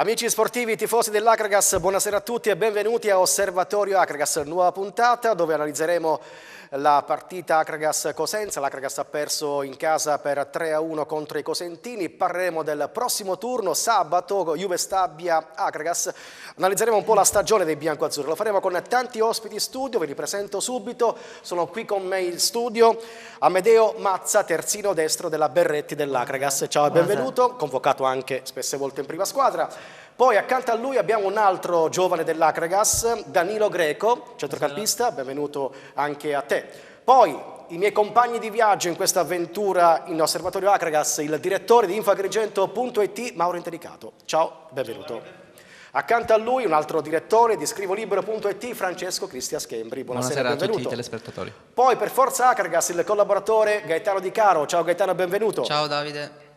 Amici sportivi, tifosi dell'Akragas, buonasera a tutti e benvenuti a Osservatorio Akragas, nuova puntata dove analizzeremo la partita Akragas-Cosenza. L'Akragas ha perso in casa per 3-1 contro i cosentini. Parleremo del prossimo turno, sabato, Juve Stabia-Akragas. Analizzeremo un po' la stagione dei biancoazzurri. Lo faremo con tanti ospiti in studio, ve li presento subito. Sono qui con me in studio Amedeo Mazza, terzino destro della Berretti dell'Akragas. Ciao e benvenuto, convocato anche spesse volte in prima squadra. Poi accanto a lui abbiamo un altro giovane dell'Akragas, Danilo Greco, centrocampista, benvenuto anche a te. Poi i miei compagni di viaggio in questa avventura in Osservatorio Akragas, il direttore di Infoagrigento.it, Mauro Intelicato. Ciao, benvenuto. Accanto a lui un altro direttore di Scrivolibero.it, Francesco Cristian Schembri. Buonasera, benvenuto. A tutti i telespettatori. Poi per Forza Akragas il collaboratore Gaetano Di Caro. Ciao Gaetano, benvenuto. Ciao Davide.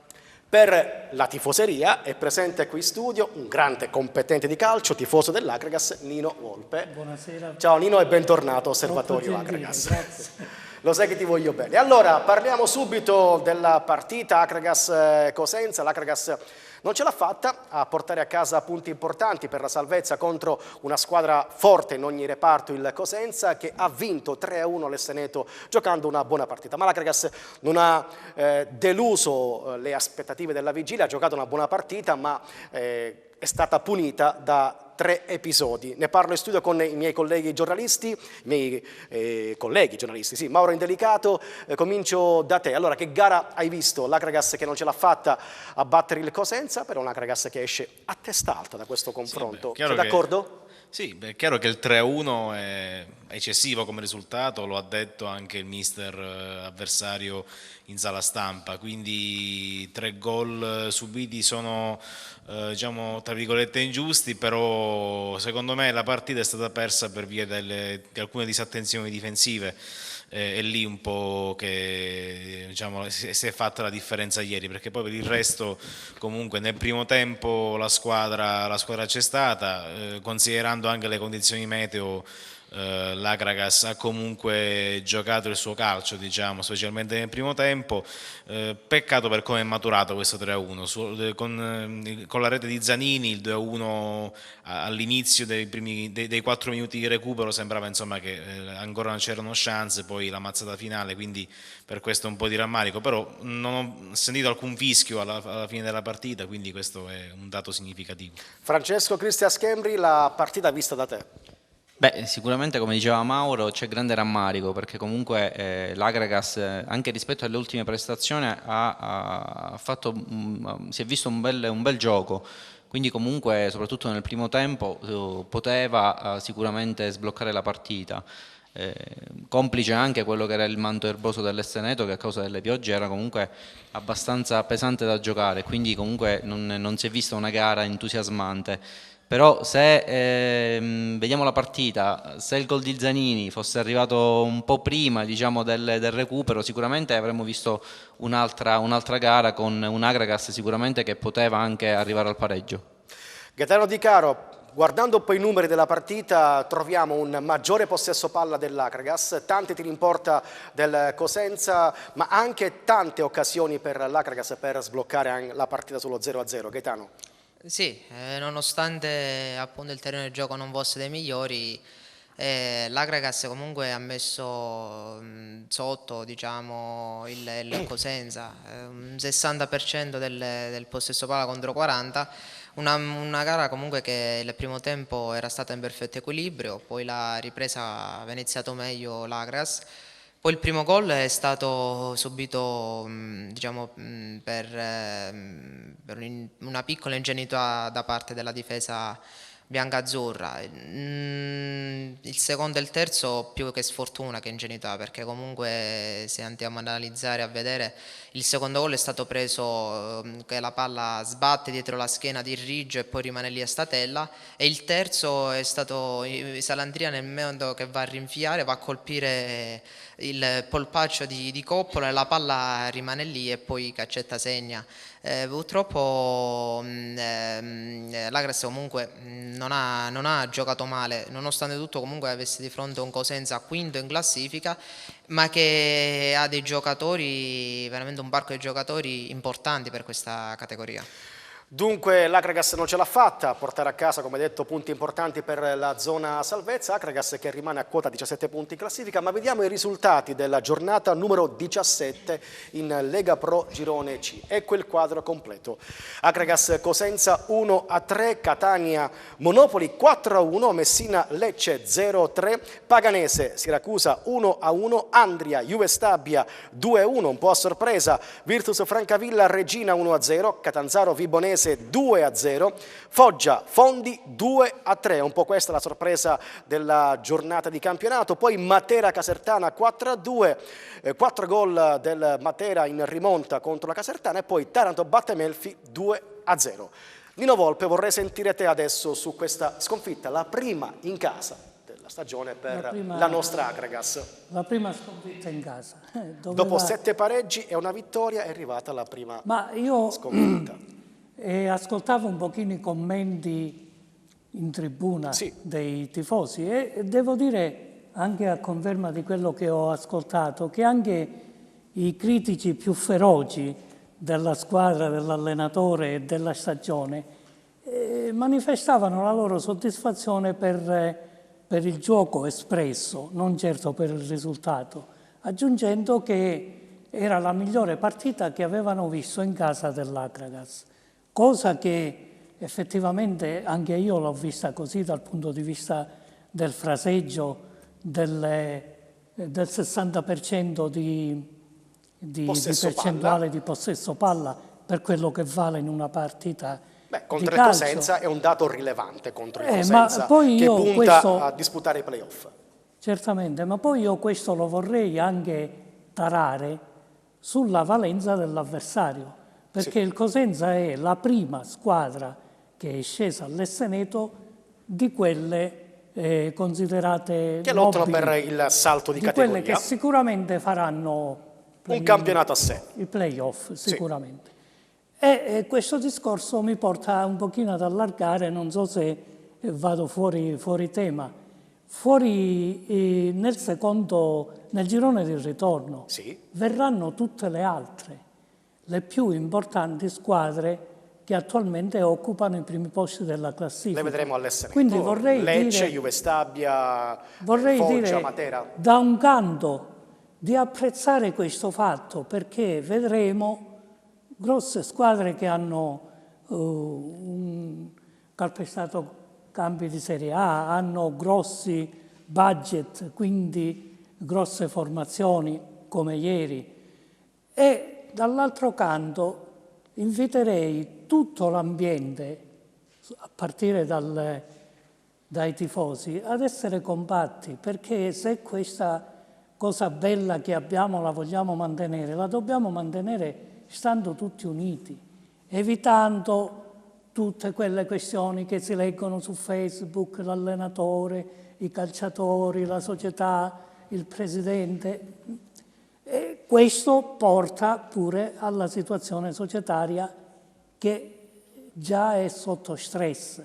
Per la tifoseria è presente qui in studio un grande competente di calcio, tifoso dell'Akragas, Nino Volpe. Buonasera. Ciao Nino e bentornato a Osservatorio Akragas. Grazie. Lo sai che ti voglio bene. Allora, parliamo subito della partita Akragas-Cosenza. L'Akragas non ce l'ha fatta a portare a casa punti importanti per la salvezza contro una squadra forte in ogni reparto, il Cosenza, che ha vinto 3-1 l'Esseneto giocando una buona partita. Ma l'Akragas non ha deluso le aspettative della vigilia, ha giocato una buona partita, ma è stata punita da 3 episodi. Ne parlo in studio con i miei colleghi giornalisti, sì, Mauro Intelicato, comincio da te. Allora, che gara hai visto? L'Akragas che non ce l'ha fatta a battere il Cosenza, però un Akragas che esce a testa alta da questo confronto. Sei d'accordo? Sì, è chiaro che il 3-1 è eccessivo come risultato, lo ha detto anche il mister avversario in sala stampa, quindi 3 gol subiti sono diciamo tra virgolette ingiusti, però secondo me la partita è stata persa per via di alcune disattenzioni difensive. È lì un po' che diciamo, si è fatta la differenza ieri, perché poi per il resto comunque nel primo tempo la squadra c'è stata, considerando anche le condizioni meteo. L'Akragas ha comunque giocato il suo calcio, diciamo, specialmente nel primo tempo. Peccato per come è maturato questo 3-1 con la rete di Zanini, il 2-1 all'inizio dei 4 minuti di recupero sembrava insomma che ancora non c'erano chance, poi la mazzata finale, quindi per questo un po' di rammarico, però non ho sentito alcun fischio alla fine della partita, quindi questo è un dato significativo. Francesco Cristian Schembri, la partita vista da te. Beh, sicuramente come diceva Mauro c'è grande rammarico, perché comunque l'Akragas anche rispetto alle ultime prestazioni si è visto un bel gioco, quindi comunque soprattutto nel primo tempo poteva sicuramente sbloccare la partita. Complice anche quello che era il manto erboso dell'Esseneto, che a causa delle piogge era comunque abbastanza pesante da giocare, quindi comunque non si è vista una gara entusiasmante. Però se vediamo la partita, se il gol di Zanini fosse arrivato un po' prima, diciamo, del recupero, sicuramente avremmo visto un'altra gara con un Akragas sicuramente che poteva anche arrivare al pareggio. Gaetano Di Caro, guardando un po' i numeri della partita troviamo un maggiore possesso palla dell'Akragas, tanti tiri in porta del Cosenza, ma anche tante occasioni per l'Akragas per sbloccare la partita sullo 0-0. Gaetano? Sì, nonostante appunto il terreno di gioco non fosse dei migliori, l'Akragas comunque ha messo sotto, diciamo, il Cosenza, un 60% del possesso palla contro 40%, una gara comunque che il primo tempo era stata in perfetto equilibrio, poi la ripresa aveva iniziato meglio l'Akragas. Poi il primo gol è stato subito diciamo, per una piccola ingenuità da parte della difesa biancazzurra. Il secondo e il terzo più che sfortuna che ingenuità, perché comunque se andiamo ad analizzare, a vedere, il secondo gol è stato preso che la palla sbatte dietro la schiena di Riggio e poi rimane lì a statella, e il terzo è stato Salandria nel momento che va a rinviare, va a colpire il polpaccio di Coppola e la palla rimane lì e poi Caccetta segna. Purtroppo l'Akragas comunque non ha giocato male, nonostante tutto comunque avesse di fronte un Cosenza quinto in classifica, ma che ha dei giocatori, veramente un parco di giocatori importanti per questa categoria. Dunque l'Akragas non ce l'ha fatta a portare a casa, come detto, punti importanti per la zona salvezza. Akragas che rimane a quota 17 punti in classifica, ma vediamo i risultati della giornata numero 17 in Lega Pro Girone C. Ecco il quadro completo. Akragas Cosenza 1-3, Catania Monopoli 4-1, Messina Lecce 0-3, Paganese Siracusa 1-1, Andria Juve Stabia 2-1, un po' a sorpresa, Virtus Francavilla Regina 1-0, Catanzaro Vibonese 2-0, Foggia Fondi 2-3, un po' questa la sorpresa della giornata di campionato. Poi Matera Casertana 4-2, 4 gol del Matera in rimonta contro la Casertana, e poi Taranto batte Melfi 2-0. Nino Volpe, vorrei sentire te adesso su questa sconfitta, la prima in casa della stagione per la nostra Akragas. La prima sconfitta in casa. Dopo 7 pareggi e una vittoria è arrivata la prima sconfitta. Ascoltavo un pochino i commenti in tribuna dei tifosi e devo dire, anche a conferma di quello che ho ascoltato, che anche i critici più feroci della squadra, dell'allenatore e della stagione manifestavano la loro soddisfazione per il gioco espresso, non certo per il risultato, aggiungendo che era la migliore partita che avevano visto in casa dell'Akragas. Cosa che effettivamente anche io l'ho vista così dal punto di vista del fraseggio, del 60% di percentuale di possesso palla per quello che vale in una partita. Contro di il calcio. Cosenza è un dato rilevante contro il Cosenza, che punta a disputare i playoff. Certamente, ma poi io questo lo vorrei anche tarare sulla valenza dell'avversario. Perché il Cosenza è la prima squadra che è scesa all'Esseneto di quelle considerate che lottano per il salto di categoria. Quelle che sicuramente faranno un campionato a sé. I playoff, sicuramente. E questo discorso mi porta un pochino ad allargare, non so se vado fuori tema. Nel girone di ritorno verranno tutte le altre, le più importanti squadre che attualmente occupano i primi posti della classifica. Le vedremo all'Esseneto. Quindi vorrei Lecce, dire, Juve Stabia, Foggia, Matera. Da un canto di apprezzare questo fatto, perché vedremo grosse squadre che hanno calpestato campi di Serie A, hanno grossi budget, quindi grosse formazioni come ieri. E dall'altro canto inviterei tutto l'ambiente, a partire dai tifosi, ad essere compatti, perché se questa cosa bella che abbiamo la vogliamo mantenere, la dobbiamo mantenere stando tutti uniti, evitando tutte quelle questioni che si leggono su Facebook, l'allenatore, i calciatori, la società, il presidente. E questo porta pure alla situazione societaria che già è sotto stress.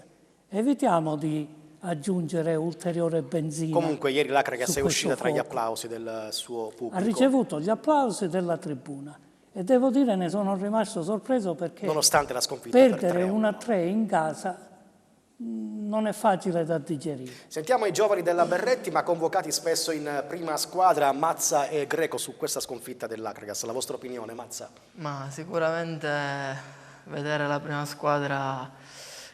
Evitiamo di aggiungere ulteriore benzina. Comunque ieri l'Akragas è uscita tra gli applausi del suo pubblico. Ha ricevuto gli applausi della tribuna e devo dire ne sono rimasto sorpreso perché nonostante la sconfitta perdere 1-3 in casa non è facile da digerire. Sentiamo i giovani della Berretti, ma convocati spesso in prima squadra, Mazza e Greco, su questa sconfitta dell'Akragas. La vostra opinione, Mazza? Ma sicuramente vedere la prima squadra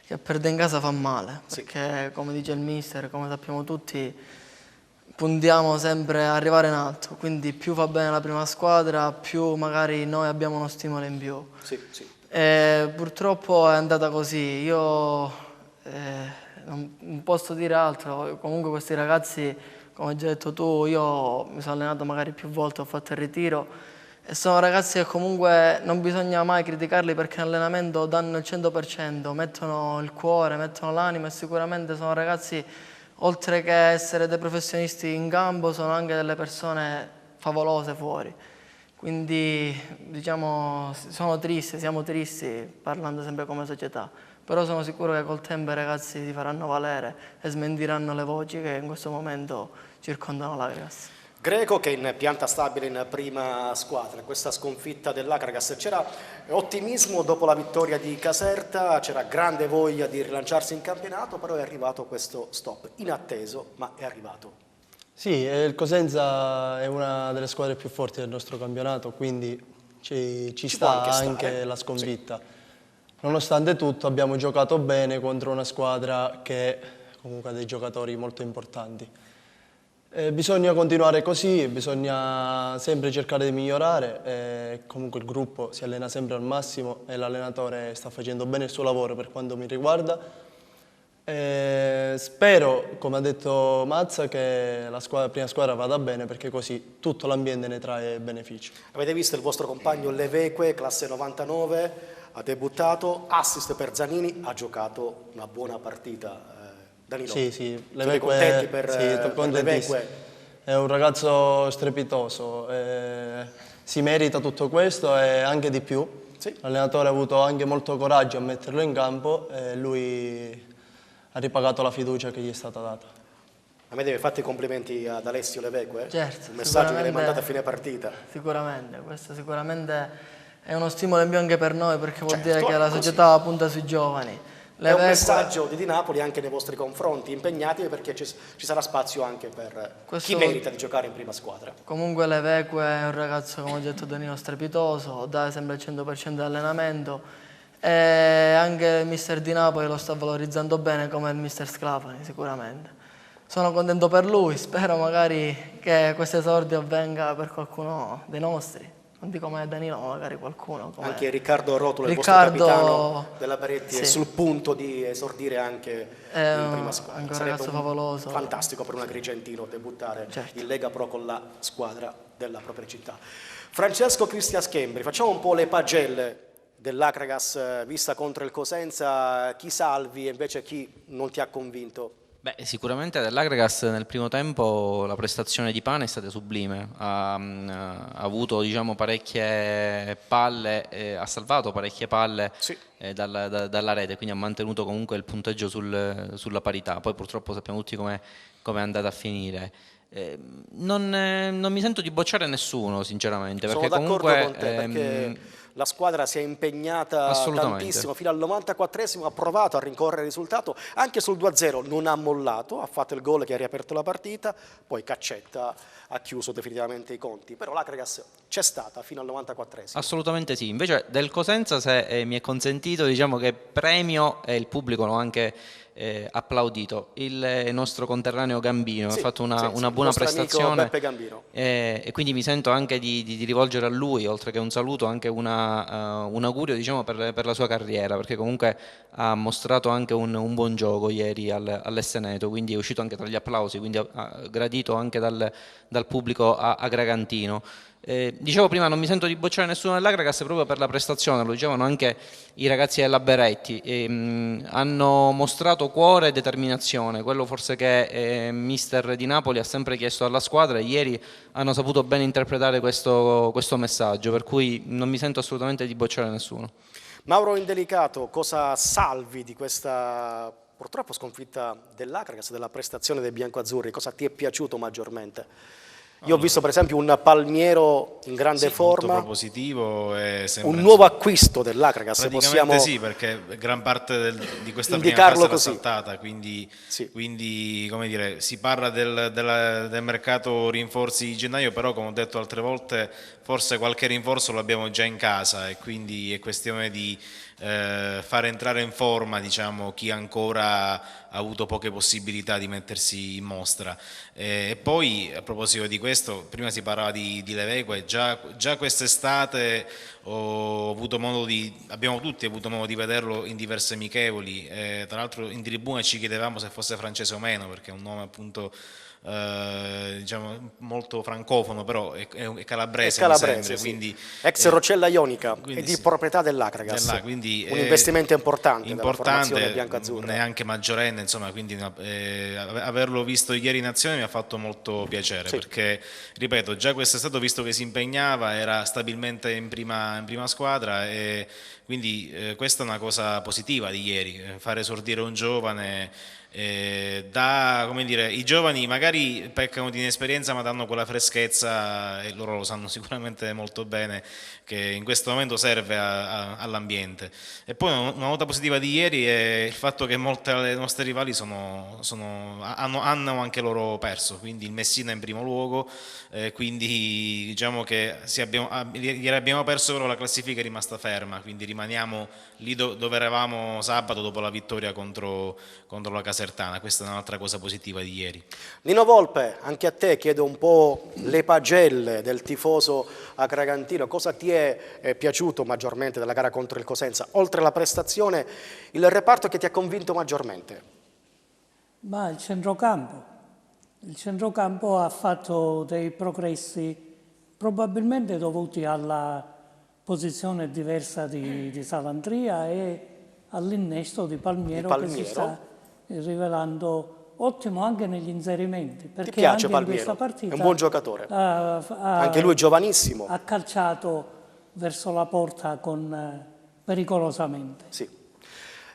che perde in casa fa male, perché come dice il mister, come sappiamo tutti, puntiamo sempre a arrivare in alto, quindi più va bene la prima squadra, più magari noi abbiamo uno stimolo in più. E purtroppo è andata così. Io non posso dire altro, comunque questi ragazzi, come hai già detto tu, io mi sono allenato magari più volte, ho fatto il ritiro e sono ragazzi che comunque non bisogna mai criticarli perché in allenamento danno il 100%, mettono il cuore, mettono l'anima e sicuramente sono ragazzi, oltre che essere dei professionisti in campo, sono anche delle persone favolose fuori. Quindi diciamo siamo tristi parlando sempre come società. Però sono sicuro che col tempo i ragazzi si faranno valere e smentiranno le voci che in questo momento circondano l'Akragas. Greco che in pianta stabile in prima squadra, questa sconfitta dell'Akragas, c'era ottimismo dopo la vittoria di Caserta, c'era grande voglia di rilanciarsi in campionato, però è arrivato questo stop, inatteso ma è arrivato. Sì, il Cosenza è una delle squadre più forti del nostro campionato, quindi ci sta anche la sconfitta. Sì. Nonostante tutto abbiamo giocato bene contro una squadra che comunque ha dei giocatori molto importanti. Bisogna continuare così, bisogna sempre cercare di migliorare, comunque il gruppo si allena sempre al massimo e l'allenatore sta facendo bene il suo lavoro per quanto mi riguarda. Spero, come ha detto Mazza, che la prima squadra vada bene perché così tutto l'ambiente ne trae beneficio. Avete visto il vostro compagno Leveque, classe 99, ha debuttato, assist per Zanini, ha giocato una buona partita. Danilo, sì, Leveque, contenti per Leveque? È un ragazzo strepitoso, si merita tutto questo e anche di più. Sì. L'allenatore ha avuto anche molto coraggio a metterlo in campo e lui ha ripagato la fiducia che gli è stata data. A me deve fare i complimenti ad Alessio Leveque, certo, un messaggio che le mandate a fine partita. Sicuramente, questo sicuramente è uno stimolo in più anche per noi perché vuol dire che la società punta sui giovani. È un messaggio di Napoli anche nei vostri confronti, impegnatevi perché ci sarà spazio anche per chi merita di giocare in prima squadra. Comunque Leveque è un ragazzo, come ho detto Danilo, strepitoso, dà sempre il 100% di allenamento e anche il mister di Napoli lo sta valorizzando bene come il mister Sclafani sicuramente. Sono contento per lui, spero magari che questo esordio avvenga per qualcuno dei nostri. Non dico come Danilo, ma magari qualcuno. Anche Riccardo Rotolo, il vostro capitano della Beretti, è sul punto di esordire anche in prima squadra. Anche un ragazzo favoloso. Fantastico per un agrigentino debuttare in Lega Pro con la squadra della propria città. Francesco Cristian Schembri, facciamo un po' le pagelle dell'Akragas vista contro il Cosenza. Chi salvi e invece chi non ti ha convinto? Beh, sicuramente dell'Akragas nel primo tempo la prestazione di Pane è stata sublime, ha avuto diciamo, parecchie palle, ha salvato parecchie palle sì. Dalla rete, quindi ha mantenuto comunque il punteggio sulla parità, poi purtroppo sappiamo tutti come è andata a finire. Non mi sento di bocciare nessuno sinceramente, perché sono d'accordo comunque, con te, perché la squadra si è impegnata tantissimo, fino al 94esimo ha provato a rincorrere il risultato, anche sul 2-0 non ha mollato, ha fatto il gol che ha riaperto la partita, poi Caccetta ha chiuso definitivamente i conti, però l'Akragas c'è stata fino al 94esimo. Assolutamente sì, invece del Cosenza se mi è consentito diciamo che premio e il pubblico l'ho anche applaudito, il nostro conterraneo Gambino ha fatto una buona prestazione Beppe Gambino. E quindi mi sento anche di rivolgere a lui, oltre che un saluto, anche un augurio diciamo, per la sua carriera, perché comunque ha mostrato anche un buon gioco ieri all'Esteneto, quindi è uscito anche tra gli applausi, quindi gradito anche dal pubblico agragantino. Dicevo prima, non mi sento di bocciare nessuno dell'Akragas proprio per la prestazione, lo dicevano anche i ragazzi della Beretti, hanno mostrato cuore e determinazione, quello forse che mister di Napoli ha sempre chiesto alla squadra, e ieri hanno saputo bene interpretare questo messaggio, per cui non mi sento assolutamente di bocciare nessuno. Mauro Indelicato, cosa salvi di questa purtroppo sconfitta dell'Akragas, della prestazione dei biancoazzurri, cosa ti è piaciuto maggiormente? Io ho visto per esempio un Palmiero in grande forma, molto propositivo e un nuovo acquisto dell'Akragas, praticamente possiamo sì, perché gran parte di questa prima fase era saltata, quindi come dire, si parla del mercato rinforzi di gennaio, però come ho detto altre volte forse qualche rinforzo lo abbiamo già in casa e quindi è questione di fare entrare in forma diciamo, chi ancora ha avuto poche possibilità di mettersi in mostra. E poi a proposito di questo, prima si parlava di Leveque, già quest'estate abbiamo tutti avuto modo di vederlo in diverse amichevoli, tra l'altro in tribuna ci chiedevamo se fosse francese o meno, perché è un nome appunto diciamo molto francofono, però è calabrese, sì. Quindi, ex Roccella Ionica e di proprietà dell'Akragas, quindi un investimento importante della formazione biancazzurra, neanche maggiorenne, insomma, quindi averlo visto ieri in azione mi ha fatto molto piacere, perché ripeto, già quest'estate, visto che si impegnava, era stabilmente in prima squadra e quindi questa è una cosa positiva di ieri, fare esordire un giovane. Come dire, i giovani magari peccano di inesperienza ma danno quella freschezza e loro lo sanno sicuramente molto bene che in questo momento serve all'ambiente. E poi una nota positiva di ieri è il fatto che molte delle nostre rivali hanno anche loro perso, quindi il Messina in primo luogo, quindi diciamo che ieri abbiamo perso, però la classifica è rimasta ferma, quindi rimaniamo lì dove eravamo sabato dopo la vittoria contro la Casertana. Questa è un'altra cosa positiva di ieri. Nino Volpe, anche a te chiedo un po' le pagelle del tifoso acragantino, cosa ti è piaciuto maggiormente della gara contro il Cosenza? Oltre alla prestazione, il reparto che ti ha convinto maggiormente? Ma il centrocampo. Il centrocampo ha fatto dei progressi probabilmente dovuti alla posizione diversa di Salandria e all'innesto di Palmiero, che si sta rivelando ottimo anche negli inserimenti. Perché ti piace anche Palmiero? In questa partita è un buon giocatore. Anche lui è giovanissimo. Ha calciato verso la porta pericolosamente. Sì.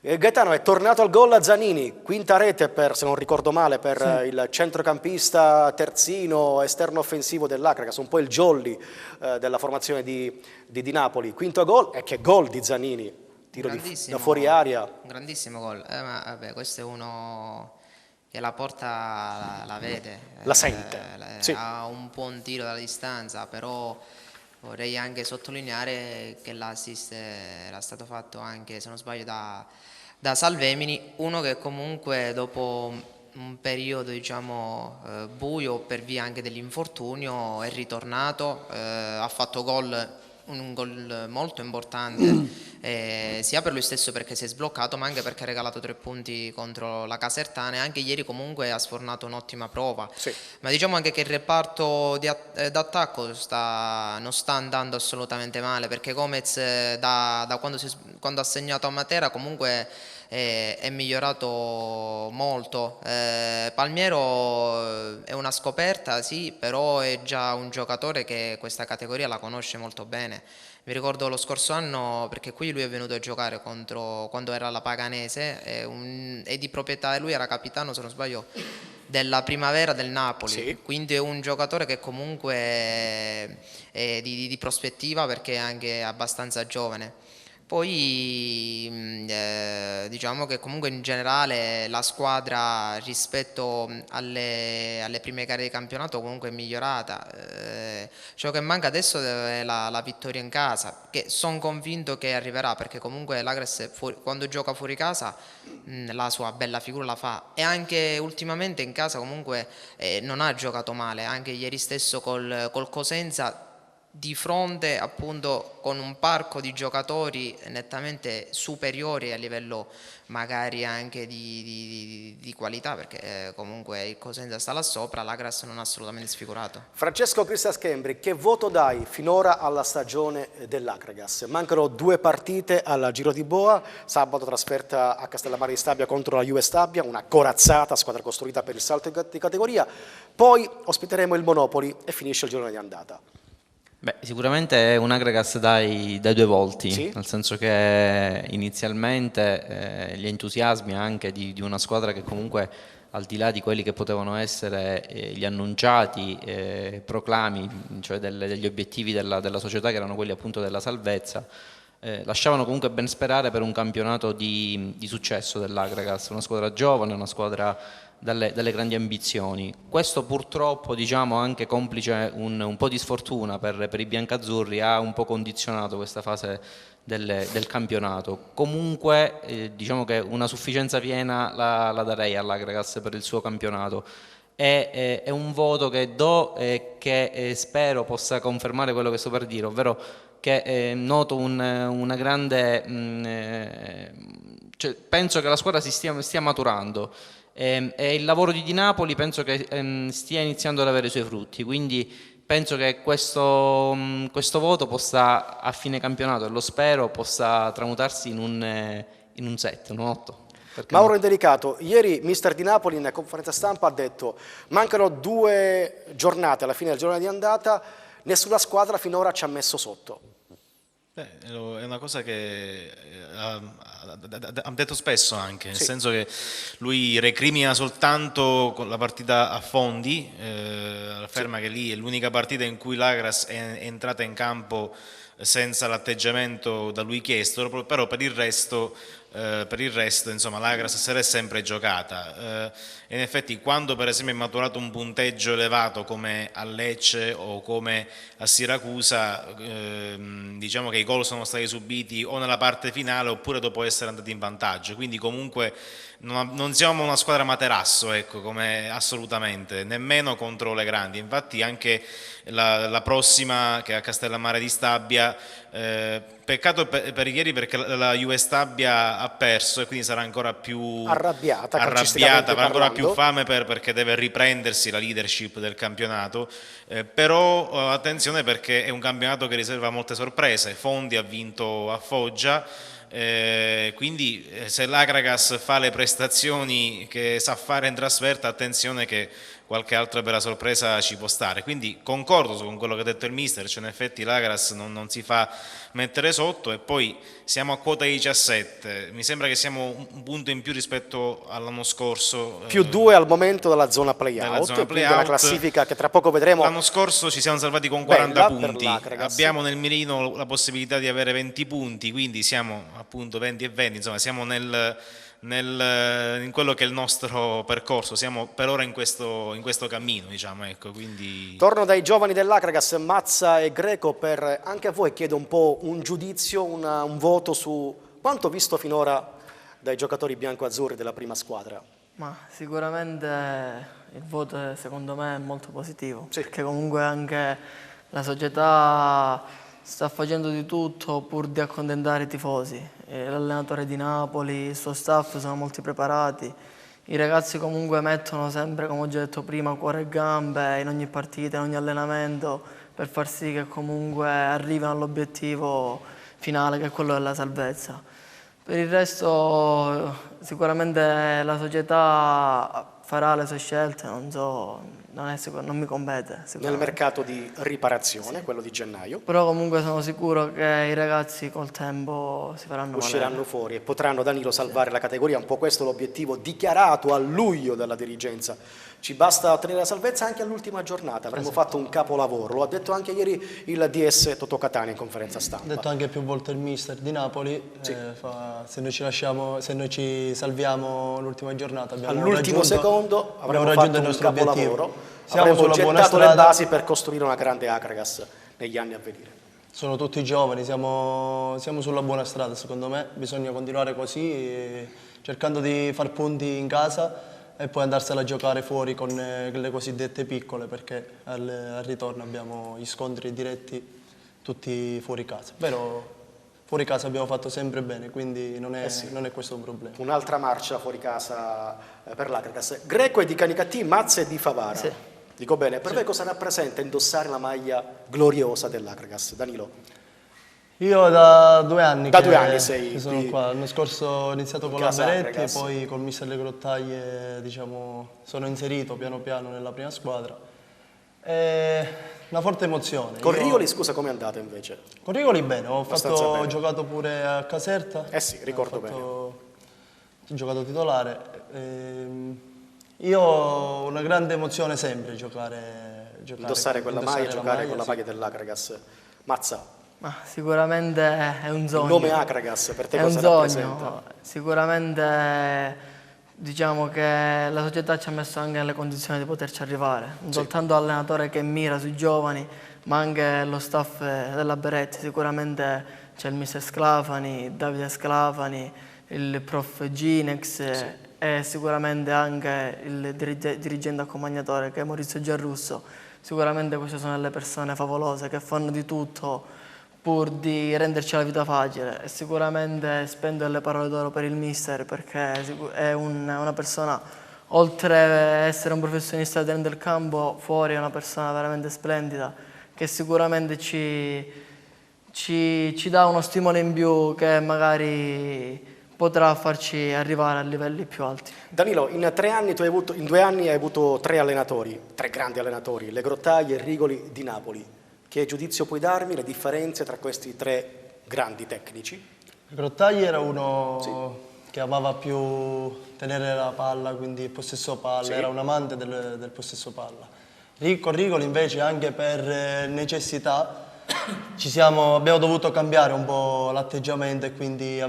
Gaetano, è tornato al gol a Zanini, quinta rete se non ricordo male, per il centrocampista terzino esterno offensivo dell'Acragas, un po' il jolly della formazione di Napoli. Quinto gol, e che gol di Zanini, tiro da fuori aria. Un grandissimo gol, ma vabbè, questo è uno che la porta la vede. La sente. Sì. Ha un buon tiro dalla distanza, però vorrei anche sottolineare che l'assist era stato fatto anche, se non sbaglio, da Salvemini, uno che comunque dopo un periodo diciamo buio per via anche dell'infortunio è ritornato, ha fatto un gol molto importante sia per lui stesso perché si è sbloccato, ma anche perché ha regalato 3 punti contro la Casertana e anche ieri comunque ha sfornato un'ottima prova. Sì. Ma diciamo anche che il reparto d'attacco non sta andando assolutamente male, perché Gomez da quando ha segnato a Matera comunque è migliorato molto. Palmiero è una scoperta, sì, però è già un giocatore che questa categoria la conosce molto bene. Mi ricordo lo scorso anno, perché qui lui è venuto a giocare quando era alla Paganese, è di proprietà, lui era capitano, se non sbaglio, della Primavera del Napoli, sì. Quindi è un giocatore che comunque è di prospettiva perché è anche abbastanza giovane. Poi diciamo che comunque in generale la squadra rispetto alle prime gare di campionato comunque è migliorata. Ciò che manca adesso è la vittoria in casa, che sono convinto che arriverà, perché comunque l'Agres quando gioca fuori casa la sua bella figura la fa, e anche ultimamente in casa comunque non ha giocato male, anche ieri stesso col Cosenza, di fronte appunto con un parco di giocatori nettamente superiori a livello magari anche di qualità, perché comunque il Cosenza sta là sopra, l'Agras non ha assolutamente sfigurato. Francesco Cristian Schembri, che voto dai finora alla stagione dell'Acragas? Mancano 2 partite al Giro di Boa, sabato trasferta a Castellammare di Stabia contro la Juve Stabia, una corazzata squadra costruita per il salto di categoria, poi ospiteremo il Monopoli e finisce il girone di andata. Beh, sicuramente è un Agregas dai 2 volti, sì? Nel senso che inizialmente gli entusiasmi anche di una squadra che comunque, al di là di quelli che potevano essere gli annunciati proclami, cioè degli obiettivi della società, che erano quelli appunto della salvezza, lasciavano comunque ben sperare per un campionato di successo dell'Agregas, una squadra giovane, una squadra dalle grandi ambizioni. Questo purtroppo, diciamo, anche complice un po' di sfortuna per i biancazzurri, ha un po' condizionato questa fase del campionato. Comunque diciamo che una sufficienza piena la darei all'Agregas per il suo campionato. È un voto che do e che spero possa confermare quello che sto per dire, ovvero che noto una grande cioè, penso che la squadra si stia maturando e il lavoro di Napoli penso che stia iniziando ad avere i suoi frutti, quindi penso che questo voto possa, a fine campionato, e lo spero, possa tramutarsi in un 7, un 8. Mauro Indelicato, ieri mister di Napoli in conferenza stampa ha detto: mancano 2 giornate alla fine del girone di andata, nessuna squadra finora ci ha messo sotto. È una cosa che ha detto spesso anche, nel senso che lui recrimina soltanto con la partita a Fondi, afferma che lì è l'unica partita in cui l'Agras è entrata in campo senza l'atteggiamento da lui chiesto, però per il resto insomma, l'Agras se l'è sempre giocata. E in effetti quando per esempio è maturato un punteggio elevato come a Lecce o come a Siracusa, diciamo che i gol sono stati subiti o nella parte finale oppure dopo essere andati in vantaggio, quindi comunque non siamo una squadra materasso, ecco, come assolutamente, nemmeno contro le grandi. Infatti anche la prossima, che è a Castellammare di Stabia, peccato per ieri perché la Juve Stabia ha perso e quindi sarà ancora più arrabbiata, avrà ancora più fame perché deve riprendersi la leadership del campionato, però attenzione perché è un campionato che riserva molte sorprese. Fondi ha vinto a Foggia, quindi se l'Akragas fa le prestazioni che sa fare in trasferta, attenzione che qualche altra bella sorpresa ci può stare. Quindi concordo con quello che ha detto il mister, cioè in effetti l'Agras non si fa mettere sotto, e poi siamo a quota 17, mi sembra che siamo un punto in più rispetto all'anno scorso. Più 2 al momento della zona play-out, quindi una classifica che tra poco vedremo. L'anno scorso ci siamo salvati con 40 punti, abbiamo nel mirino la possibilità di avere 20 punti, quindi siamo appunto 20 e 20, insomma siamo in quello che è il nostro percorso, siamo per ora in questo cammino, diciamo, ecco, quindi... Torno dai giovani dell'Akragas, Mazza e Greco, per anche a voi chiedo un po' un giudizio, un voto su quanto visto finora dai giocatori bianco-azzurri della prima squadra. Ma sicuramente il voto secondo me è molto positivo, perché comunque anche la società sta facendo di tutto pur di accontentare i tifosi. L'allenatore di Napoli, il suo staff sono molto preparati, i ragazzi comunque mettono sempre, come ho già detto prima, cuore e gambe in ogni partita, in ogni allenamento, per far sì che comunque arrivino all'obiettivo finale, che è quello della salvezza. Per il resto sicuramente la società farà le sue scelte, non so, non mi compete. Nel mercato di riparazione, quello di gennaio. Però comunque sono sicuro che i ragazzi col tempo si faranno usciranno fuori e potranno, Danilo, salvare la categoria. Un po' questo è l'obiettivo dichiarato a luglio dalla dirigenza. Ci basta ottenere la salvezza anche all'ultima giornata, avremmo fatto un capolavoro, lo ha detto anche ieri il DS Totò Catania in conferenza stampa. Ha detto anche più volte il mister di Napoli, se noi ci salviamo l'ultima giornata all'ultimo secondo avremmo raggiunto fatto il nostro un capolavoro, obiettivo. avremmo gettato le basi per costruire una grande Akragas negli anni a venire. Sono tutti giovani, siamo sulla buona strada secondo me, bisogna continuare così, cercando di far punti in casa e poi andarsela a giocare fuori con le cosiddette piccole, perché al ritorno abbiamo gli scontri diretti tutti fuori casa. Però fuori casa abbiamo fatto sempre bene, quindi non è questo un problema. Un'altra marcia fuori casa per l'Akragas. Greco è di Canicattì, Mazza è di Favara. Sì. Dico bene, per voi cosa rappresenta indossare la maglia gloriosa dell'Akragas? Danilo? Io da 2 anni sei che sono qua. L'anno scorso ho iniziato con la Beretti e poi col mister Le Grottaglie, diciamo, sono inserito piano piano nella prima squadra. È una forte emozione. Con Rigoli, scusa, come è andato invece? Con Rigoli bene, ho giocato pure a Caserta. Sì, ricordo bene. Ho giocato titolare. Io ho una grande emozione sempre indossare quella maglia e giocare con la maglia dell'Akragas. Mazza? Ma sicuramente è un sogno. Il nome Akragas per te è cosa un sogno. rappresenta? Sicuramente diciamo che la società ci ha messo anche nelle condizioni di poterci arrivare, non soltanto l'allenatore che mira sui giovani, ma anche lo staff della Beretti. Sicuramente c'è il mister Sclafani, Davide Sclafani, il prof Ginex e sicuramente anche il dirigente accompagnatore che è Maurizio Giarrusso. Sicuramente queste sono delle persone favolose che fanno di tutto pur di renderci la vita facile, e sicuramente spendo delle parole d'oro per il mister, perché è una persona, oltre a essere un professionista dentro il campo, fuori è una persona veramente splendida, che sicuramente ci dà uno stimolo in più che magari potrà farci arrivare a livelli più alti. Danilo, in 2 anni hai avuto 3 allenatori, 3 grandi allenatori, Le Grottaglie e Rigoli di Napoli. Che giudizio puoi darmi, le differenze tra questi 3 grandi tecnici. Grottagli era uno che amava più tenere la palla, quindi il possesso palla, era un amante del possesso palla. Con Rigoli invece, anche per necessità, abbiamo dovuto cambiare un po' l'atteggiamento e quindi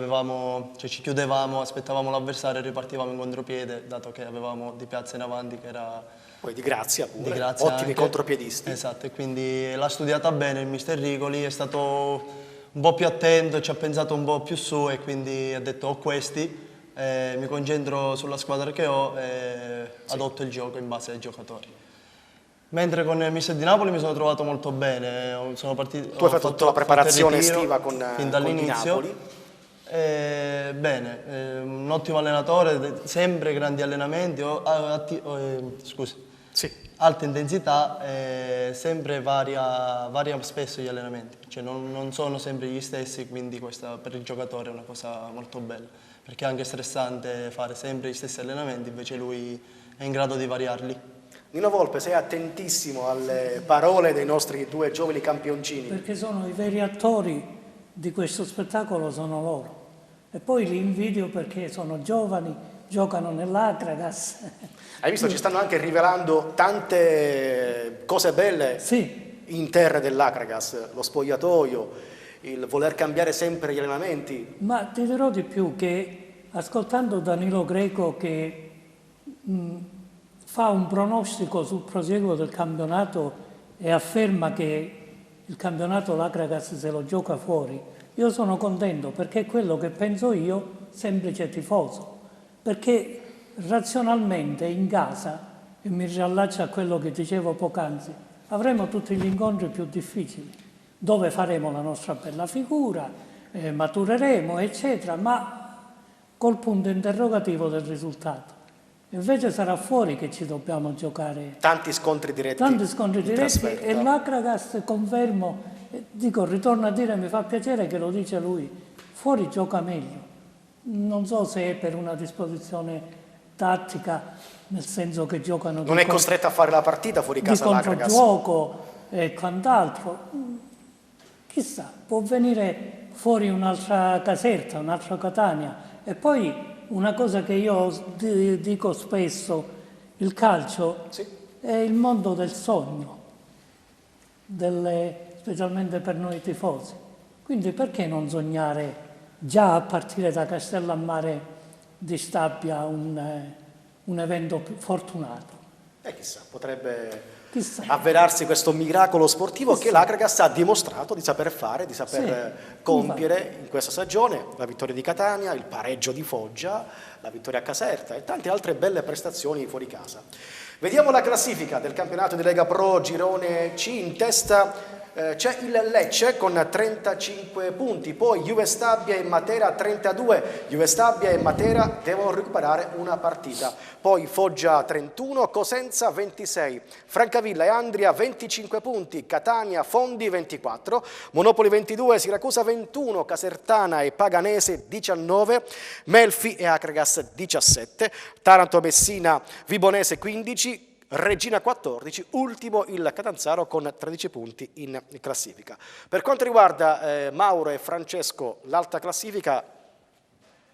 ci chiudevamo, aspettavamo l'avversario e ripartivamo in contropiede, dato che avevamo Di Piazza in avanti che era... Poi Di Grazia pure, Di Grazia ottimi anche. contropiedisti. Esatto, e quindi l'ha studiata bene il mister Rigoli, è stato un po' più attento, ci ha pensato un po' più su e quindi ha detto ho questi, mi concentro sulla squadra che ho e adotto il gioco in base ai giocatori. Mentre con il mister di Napoli mi sono trovato molto bene, Tu hai fatto tutta la preparazione estiva con fin dall'inizio. Bene, un ottimo allenatore, sempre grandi allenamenti, alta intensità, sempre varia spesso gli allenamenti, cioè non sono sempre gli stessi, quindi questa per il giocatore è una cosa molto bella, perché è anche stressante fare sempre gli stessi allenamenti, invece lui è in grado di variarli. Nino Volpe, sei attentissimo alle parole dei nostri due giovani campioncini. Perché sono i veri attori di questo spettacolo, sono loro. E poi li invidio perché sono giovani, giocano nell'Akragas. Hai visto, ci stanno anche rivelando tante cose belle in terra dell'Akragas, lo spogliatoio, il voler cambiare sempre gli allenamenti. Ma ti dirò di più che ascoltando Danilo Greco che fa un pronostico sul prosieguo del campionato e afferma che il campionato l'Akragas se lo gioca fuori, io sono contento perché è quello che penso io, semplice tifoso, perché razionalmente in casa, e mi riallaccio a quello che dicevo poc'anzi, avremo tutti gli incontri più difficili, dove faremo la nostra bella figura, matureremo, eccetera, ma col punto interrogativo del risultato. Invece sarà fuori che ci dobbiamo giocare. Tanti scontri diretti e l'Akragas, confermo, ritorno a dire, mi fa piacere che lo dice lui, fuori gioca meglio. Non so se è per una disposizione tattica, nel senso che giocano... Non è costretto a fare la partita fuori casa l'Akragas. Di controgioco e quant'altro. Chissà, può venire fuori un'altra Caserta, un'altra Catania. E poi... Una cosa che io dico spesso, il calcio è il mondo del sogno, specialmente per noi tifosi. Quindi perché non sognare già a partire da Castellammare di Stabia un evento più fortunato? Chissà, potrebbe avverarsi questo miracolo sportivo che l'Akragas ha dimostrato di saper fare, di saper compiere in questa stagione, la vittoria di Catania, il pareggio di Foggia, la vittoria a Caserta e tante altre belle prestazioni fuori casa. Vediamo la classifica del campionato di Lega Pro Girone C. In testa c'è il Lecce con 35 punti, poi Juve Stabia e Matera 32, Juve Stabia e Matera devono recuperare una partita, poi Foggia 31, Cosenza 26, Francavilla e Andria 25 punti, Catania, Fondi 24, Monopoli 22, Siracusa 21, Casertana e Paganese 19, Melfi e Akragas 17, Taranto, Messina, Vibonese 15, Regina 14, ultimo il Catanzaro con 13 punti in classifica. Per quanto riguarda Mauro e Francesco, l'alta classifica,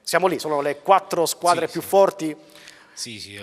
siamo lì, sono le 4 squadre più forti.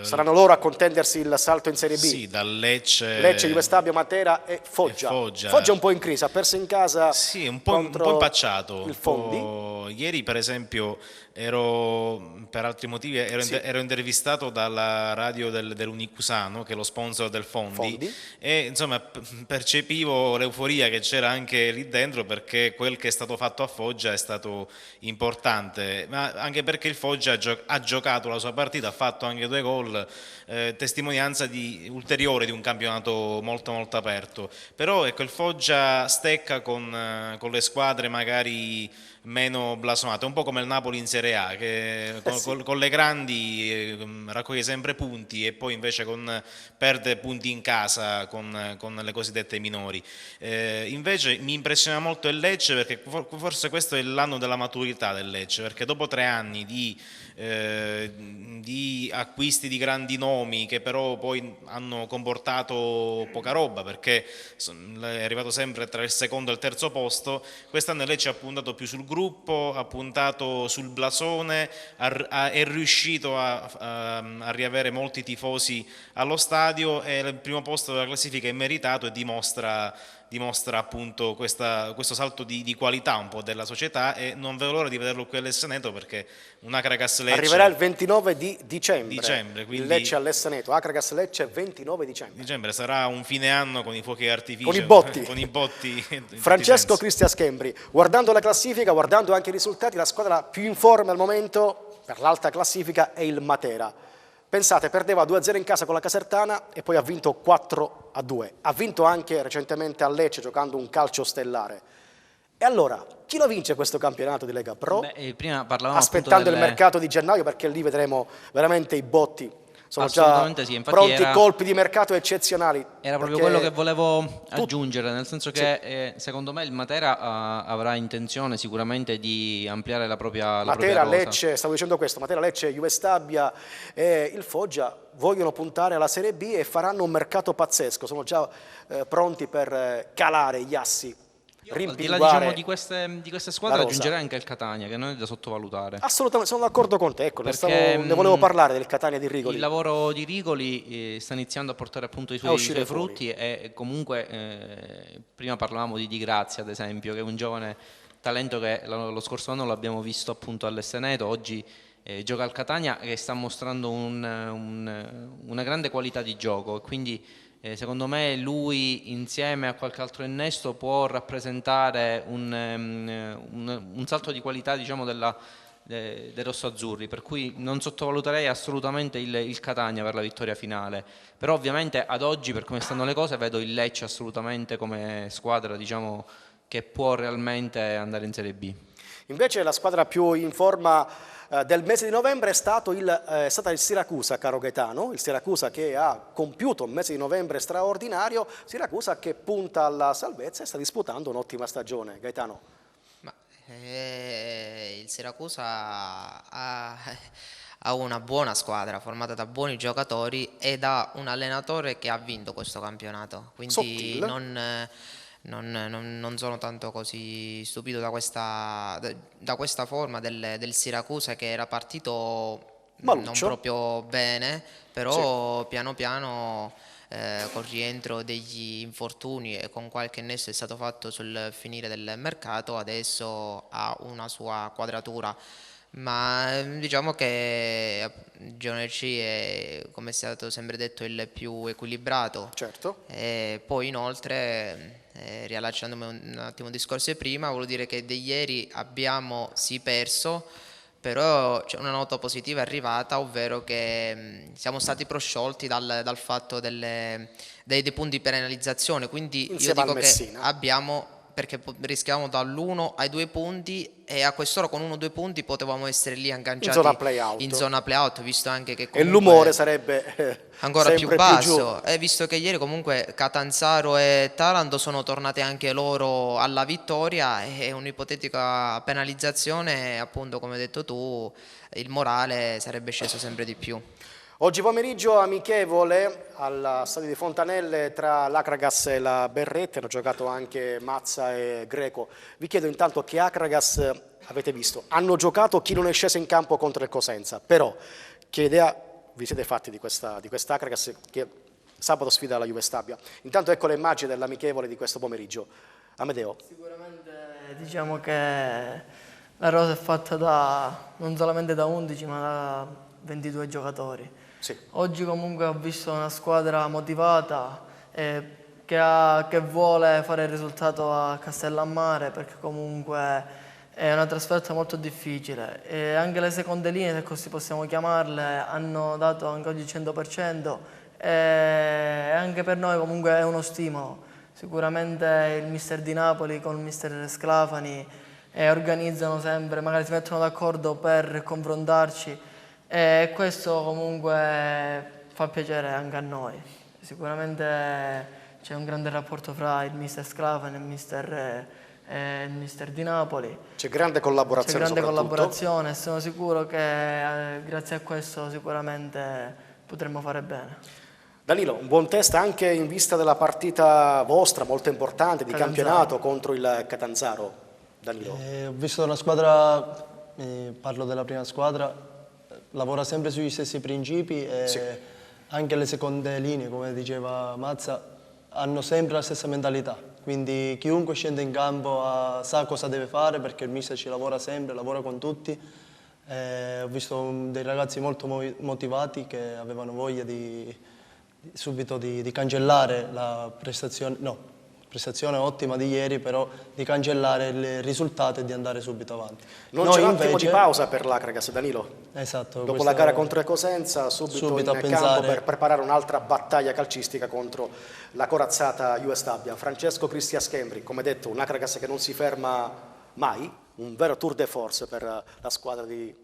Saranno loro a contendersi il salto in Serie B. Sì, dal Lecce, Juve Stabia, Matera e Foggia. Foggia è un po' in crisi, ha perso in casa. Sì, un po' impacciato. Il Fondi. Ieri, per esempio, per altri motivi ero intervistato dalla radio dell'Unicusano, che è lo sponsor del Fondi. E insomma percepivo l'euforia che c'era anche lì dentro, perché quel che è stato fatto a Foggia è stato importante, ma anche perché il Foggia ha giocato la sua partita, ha fatto anche 2 gol, testimonianza ulteriore di un campionato molto molto aperto. Però ecco, il Foggia stecca con le squadre magari meno blasonato, è un po' come il Napoli in Serie A, che con le grandi raccoglie sempre punti e poi invece perde punti in casa con le cosiddette minori. Invece mi impressiona molto il Lecce, perché forse questo è l'anno della maturità del Lecce, perché dopo 3 anni di acquisti di grandi nomi che però poi hanno comportato poca roba, perché è arrivato sempre tra il secondo e il terzo posto, quest'anno il Lecce ha puntato più sul gruppo, ha puntato sul blasone, è riuscito a riavere molti tifosi allo stadio, e il primo posto della classifica è meritato e dimostra appunto questo salto di qualità un po' della società, e non vedo l'ora di vederlo qui all'Esseneto, perché un Akragas Lecce arriverà il 29 di dicembre, quindi il Lecce all'Esseneto, Akragas Lecce 29 dicembre. Sarà un fine anno con i fuochi d'artificio, con i botti, con i botti Francesco Cristian Schembri, guardando la classifica, guardando anche i risultati, la squadra più in forma al momento per l'alta classifica è il Matera. Pensate, perdeva 2-0 in casa con la Casertana e poi ha vinto 4-2. Ha vinto anche recentemente a Lecce giocando un calcio stellare. E allora, chi lo vince questo campionato di Lega Pro? Prima parlavamo aspettando il delle... mercato di gennaio, perché lì vedremo veramente i botti. Sono già sì, pronti colpi di mercato eccezionali. Era proprio quello che volevo aggiungere, nel senso che secondo me il Matera avrà intenzione sicuramente di ampliare la propria Matera, rosa. Lecce, stavo dicendo questo, Matera, Lecce, Juve Stabia e il Foggia vogliono puntare alla Serie B e faranno un mercato pazzesco, sono già pronti per calare gli assi. Al di là, diciamo, di queste squadre aggiungerei anche il Catania, che non è da sottovalutare. Assolutamente, sono d'accordo con te, ecco, perché ne volevo parlare del Catania di Rigoli. Il lavoro di Rigoli sta iniziando a portare appunto i suoi frutti e comunque prima parlavamo di Di Grazia, ad esempio, che è un giovane talento che lo scorso anno l'abbiamo visto appunto all'Esseneto, oggi gioca al Catania, che sta mostrando una grande qualità di gioco, quindi secondo me lui insieme a qualche altro innesto può rappresentare un salto di qualità, diciamo, dei rossoazzurri, per cui non sottovaluterei assolutamente il Catania per la vittoria finale, però ovviamente ad oggi, per come stanno le cose, vedo il Lecce assolutamente come squadra, diciamo, che può realmente andare in Serie B. Invece la squadra più in forma del mese di novembre è stata il Siracusa, caro Gaetano, il Siracusa che ha compiuto un mese di novembre straordinario, Siracusa che punta alla salvezza e sta disputando un'ottima stagione. Gaetano. Il Siracusa ha una buona squadra formata da buoni giocatori e da un allenatore che ha vinto questo campionato, quindi non sono tanto così stupito da questa forma del Siracusa, che era partito non proprio bene, però piano piano col rientro degli infortuni e con qualche nesso è stato fatto sul finire del mercato, adesso ha una sua quadratura. Ma diciamo che Girone C è, come è stato sempre detto, il più equilibrato. Certo. E poi inoltre, riallacciandomi un attimo al discorso di prima, voglio dire che di ieri abbiamo sì perso, però c'è una nota positiva arrivata, ovvero che siamo stati prosciolti dal fatto dei punti di penalizzazione, quindi insieme io dico che Messina. abbiamo, perché rischiamo dall'1 ai 2 punti, e a quest'ora con 1 o 2 punti potevamo essere lì agganciati in zona play-out, visto anche che e l'umore sarebbe ancora più basso, più e visto che ieri comunque Catanzaro e Taranto sono tornate anche loro alla vittoria, e un'ipotetica penalizzazione, appunto come hai detto tu, il morale sarebbe sceso sempre di più. Oggi pomeriggio amichevole al stadio di Fontanelle tra l'Akragas e la Berrette, hanno giocato anche Mazza e Greco. Vi chiedo intanto che Akragas avete visto. Hanno giocato chi non è sceso in campo contro il Cosenza, però che idea vi siete fatti di questa Akragas che sabato sfida la Juve Stabia? Intanto ecco le immagini dell'amichevole di questo pomeriggio. Amedeo. Sicuramente diciamo che la rosa è fatta non solamente da 11 ma da 22 giocatori. Sì. Oggi comunque ho visto una squadra motivata che vuole fare il risultato a Castellammare, perché comunque è una trasferta molto difficile, e anche le seconde linee, se così possiamo chiamarle, hanno dato anche oggi il 100%, e anche per noi comunque è uno stimolo. Sicuramente il mister di Napoli con il mister Sclafani e organizzano sempre, magari si mettono d'accordo per confrontarci e questo comunque fa piacere anche a noi. Sicuramente c'è un grande rapporto fra il mister Sclaven e il mister di Napoli. C'è grande collaborazione. C'è grande collaborazione e sono sicuro che grazie a questo sicuramente potremo fare bene. Danilo, un buon test anche in vista della partita vostra molto importante di campionato contro il Catanzaro. Danilo. Ho visto una squadra, parlo della prima squadra, lavora sempre sugli stessi principi e Sì. anche le seconde linee, come diceva Mazza, hanno sempre la stessa mentalità. Quindi chiunque scende in campo sa cosa deve fare perché il mister ci lavora sempre, lavora con tutti. Ho visto dei ragazzi molto motivati che avevano voglia subito di cancellare la prestazione ottima di ieri, però di cancellare il risultato e di andare subito avanti. Non c'è un attimo di pausa per l'Acragas, Danilo? Esatto. Dopo la gara contro il Cosenza, subito in campo per preparare un'altra battaglia calcistica contro la corazzata US Stabia. Francesco Cristian Schembri, come detto, un Acragas che non si ferma mai, un vero tour de force per la squadra di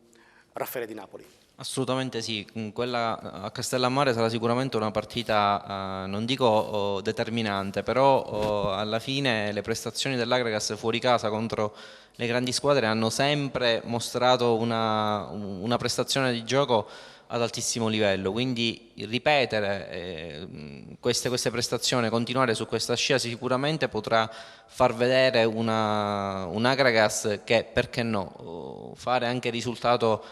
Raffaele Di Napoli. Assolutamente sì, quella a Castellammare sarà sicuramente una partita, non dico determinante, però alla fine le prestazioni dell'Acragas fuori casa contro le grandi squadre hanno sempre mostrato una prestazione di gioco ad altissimo livello, quindi ripetere queste prestazioni, continuare su questa scia sicuramente potrà far vedere un Acragas che, perché no, fare anche risultato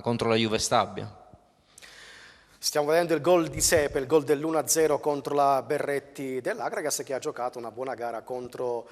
contro la Juve Stabia. Stiamo vedendo il gol di Sepe, il gol dell'1-0 contro la Berretti dell'Acragas, che ha giocato una buona gara contro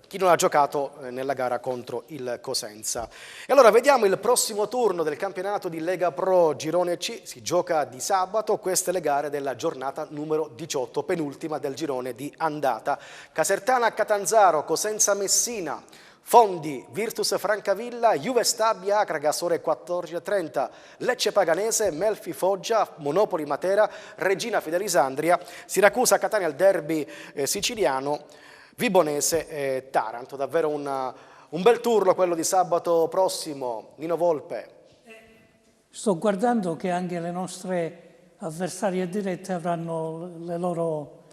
chi non ha giocato nella gara contro il Cosenza. E allora vediamo il prossimo turno del campionato di Lega Pro Girone C, si gioca di sabato, queste le gare della giornata numero 18, penultima del girone di andata. Casertana Catanzaro, Cosenza Messina, Fondi, Virtus Francavilla, Juve Stabia, Acragas ore 14:30, Lecce Paganese, Melfi Foggia, Monopoli Matera, Regina Fidelisandria, Siracusa Catania il derby siciliano, Vibonese e Taranto. Davvero un bel turno quello di sabato prossimo. Nino Volpe. Sto guardando che anche le nostre avversarie dirette avranno i loro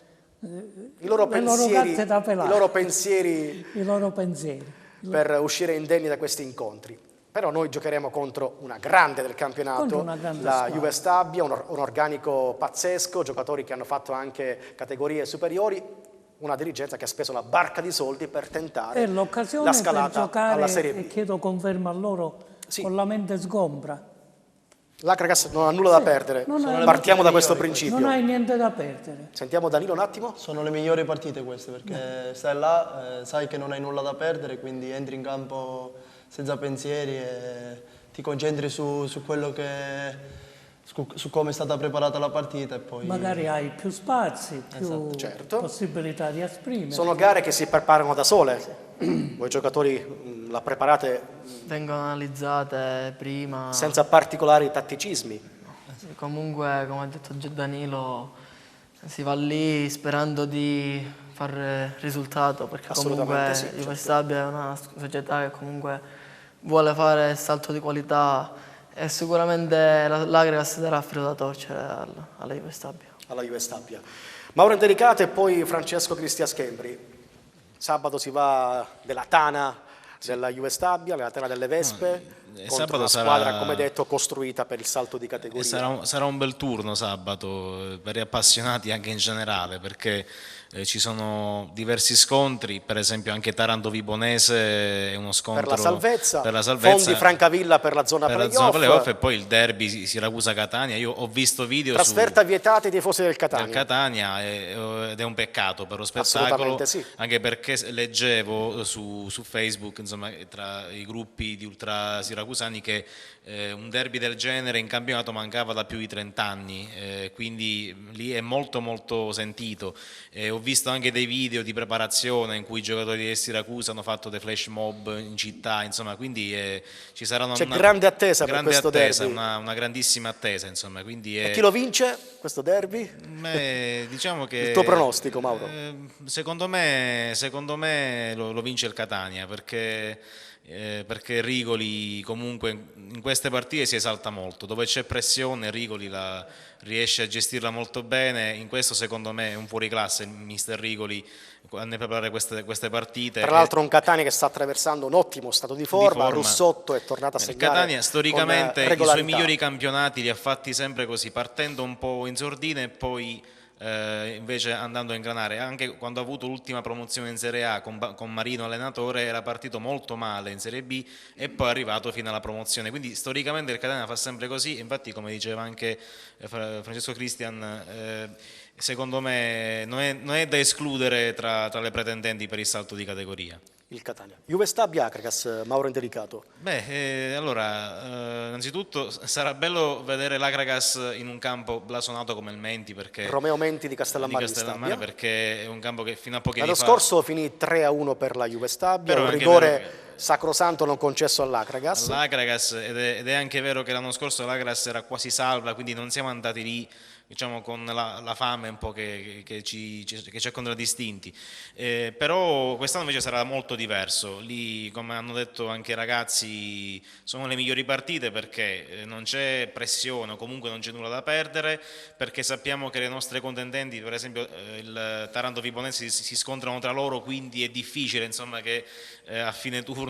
pensieri, gatte da pelare, i loro pensieri, i loro pensieri per uscire indenni da questi incontri. Però noi giocheremo contro una grande del campionato, la Juve Stabia, un organico pazzesco, giocatori che hanno fatto anche categorie superiori, una dirigenza che ha speso una barca di soldi per tentare la scalata alla Serie B. E chiedo conferma a loro con la mente sgombra. L'Acragas non ha nulla da perdere, partiamo da questo principio. Non hai niente da perdere. Sentiamo Danilo un attimo. Sono le migliori partite queste perché stai là, sai che non hai nulla da perdere, quindi entri in campo senza pensieri e ti concentri su quello su come è stata preparata la partita e poi... Magari hai più spazi, più possibilità di esprimere. Sono gare che si preparano da sole. Voi giocatori la preparate... Vengono analizzate prima. Senza particolari tatticismi. Comunque, come ha detto Danilo, si va lì sperando di fare risultato, perché comunque Juve Stabia è una società che comunque vuole fare il salto di qualità e sicuramente l'Acragas darà filo da torcere alla Juve Stabia. Alla Juve Stabia. Mauro Indelicato e poi Francesco Cristian Schembri. Sabato si va della Tana della Juve Stabia, la Tana delle Vespe, contro una squadra, come detto, costruita per il salto di categoria. Sarà un bel turno sabato per gli appassionati anche in generale, perché ci sono diversi scontri, per esempio anche Taranto-Vibonese è uno scontro per la salvezza, Fondi Francavilla per la zona playoff e poi il derby Siracusa-Catania. Io ho visto video trasferta vietata ai tifosi del Catania, ed è un peccato per lo spettacolo, anche perché leggevo su Facebook, insomma, tra i gruppi di ultra siracusani che un derby del genere in campionato mancava da più di 30 anni, quindi lì è molto molto sentito. Ho visto anche dei video di preparazione in cui i giocatori di Siracusa hanno fatto dei flash mob in città, insomma, quindi ci sarà una grande attesa per questo derby. Una grandissima attesa, insomma, quindi e chi lo vince questo derby? Diciamo che il tuo pronostico, Mauro? Secondo me lo vince il Catania, perché perché Rigoli comunque in queste partite si esalta molto, dove c'è pressione Rigoli riesce a gestirla molto bene, in questo secondo me è un fuoriclasse il mister Rigoli nel preparare queste partite. Tra l'altro un Catania che sta attraversando un ottimo stato di forma. Russotto è tornato a segnare. Il Catania storicamente i suoi migliori campionati campionati li ha fatti sempre così, partendo un po' in sordina e poi invece andando a ingranare. Anche quando ha avuto l'ultima promozione in Serie A con Marino allenatore era partito molto male in Serie B e poi è arrivato fino alla promozione, quindi storicamente il Catania fa sempre così. Infatti, come diceva anche Francesco Cristian, secondo me non è da escludere tra le pretendenti per il salto di categoria. Il Catania. Juve Stabia Acragas, Mauro Indelicato. Allora, innanzitutto sarà bello vedere l'Acragas in un campo blasonato come il Menti, perché Romeo Menti di Castellammare di Stabia, perché è un campo che fino a pochi l'anno anni fa scorso finì 3-1 per la Juve Stabia, Però un è anche rigore vero sacrosanto non concesso all'Acragas. ed è anche vero che l'anno scorso l'Acragas era quasi salva, quindi non siamo andati lì, diciamo, con la fame un po' che ci ha contraddistinti, però quest'anno invece sarà molto diverso. Lì, come hanno detto anche i ragazzi, sono le migliori partite perché non c'è pressione o comunque non c'è nulla da perdere, perché sappiamo che le nostre contendenti, per esempio il Taranto Vibonese, si scontrano tra loro, quindi è difficile, insomma, che a fine turno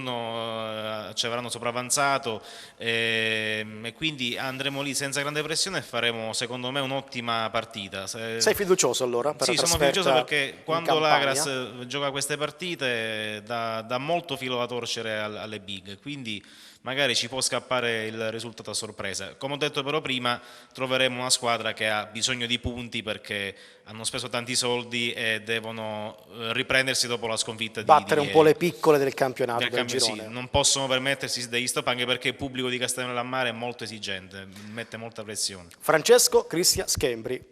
ci avranno sopravanzato, e quindi andremo lì senza grande pressione e faremo secondo me un'ottima partita. Sei fiducioso allora? Sì, sono fiducioso perché quando l'Agras gioca queste partite dà molto filo da torcere alle big, quindi magari ci può scappare il risultato a sorpresa. Come ho detto però prima, troveremo una squadra che ha bisogno di punti perché hanno speso tanti soldi e devono riprendersi dopo la sconfitta battere di un po' le piccole del campionato del Sì, girone. non possono permettersi degli stop, anche perché il pubblico di Castellammare è molto esigente, mette molta pressione. Francesco Cristian Schembri,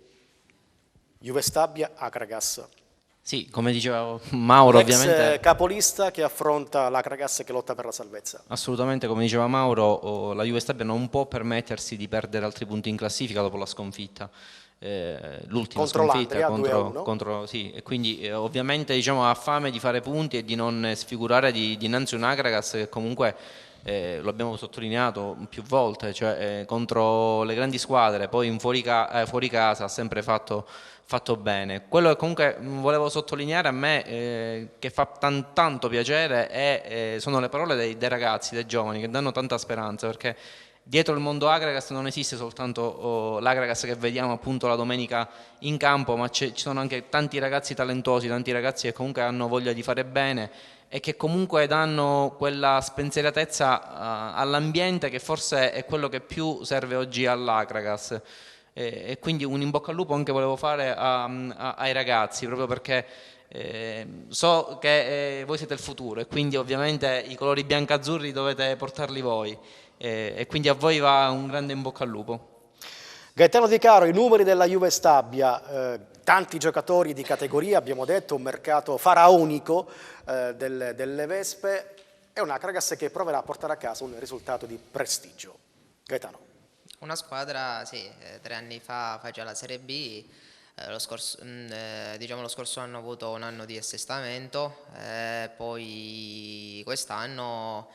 Juve Stabia Acragas. Sì, come diceva Mauro, ovviamente capolista che affronta l'Acragas che lotta per la salvezza. assolutamente, come diceva Mauro, la Juve Stabia non può permettersi di perdere altri punti in classifica dopo la sconfitta. L'ultima Contro sconfitta l'Andria, sì, e quindi ovviamente, diciamo, ha fame di fare punti e di non sfigurare dinanzi a un Acragas che comunque lo abbiamo sottolineato più volte, cioè contro le grandi squadre, poi fuori casa ha sempre fatto bene. Quello che comunque volevo sottolineare a me, che fa tanto piacere, sono le parole dei ragazzi, dei giovani, che danno tanta speranza, perché dietro il mondo Acragas non esiste soltanto l'Acragas che vediamo appunto la domenica in campo, ma ci sono anche tanti ragazzi talentuosi, tanti ragazzi che comunque hanno voglia di fare bene e che comunque danno quella spensieratezza all'ambiente, che forse è quello che più serve oggi all'Acragas. E quindi un in bocca al lupo anche volevo fare ai ragazzi, proprio perché so che voi siete il futuro e quindi ovviamente i colori biancazzurri dovete portarli voi, e quindi a voi va un grande in bocca al lupo. Gaetano Di Caro, i numeri della Juve Stabia, tanti giocatori di categoria, abbiamo detto, un mercato faraonico delle Vespe, è un Acragas che proverà a portare a casa un risultato di prestigio. Gaetano. Una squadra, sì, 3 anni fa faceva la Serie B, lo scorso anno ha avuto un anno di assestamento, poi quest'anno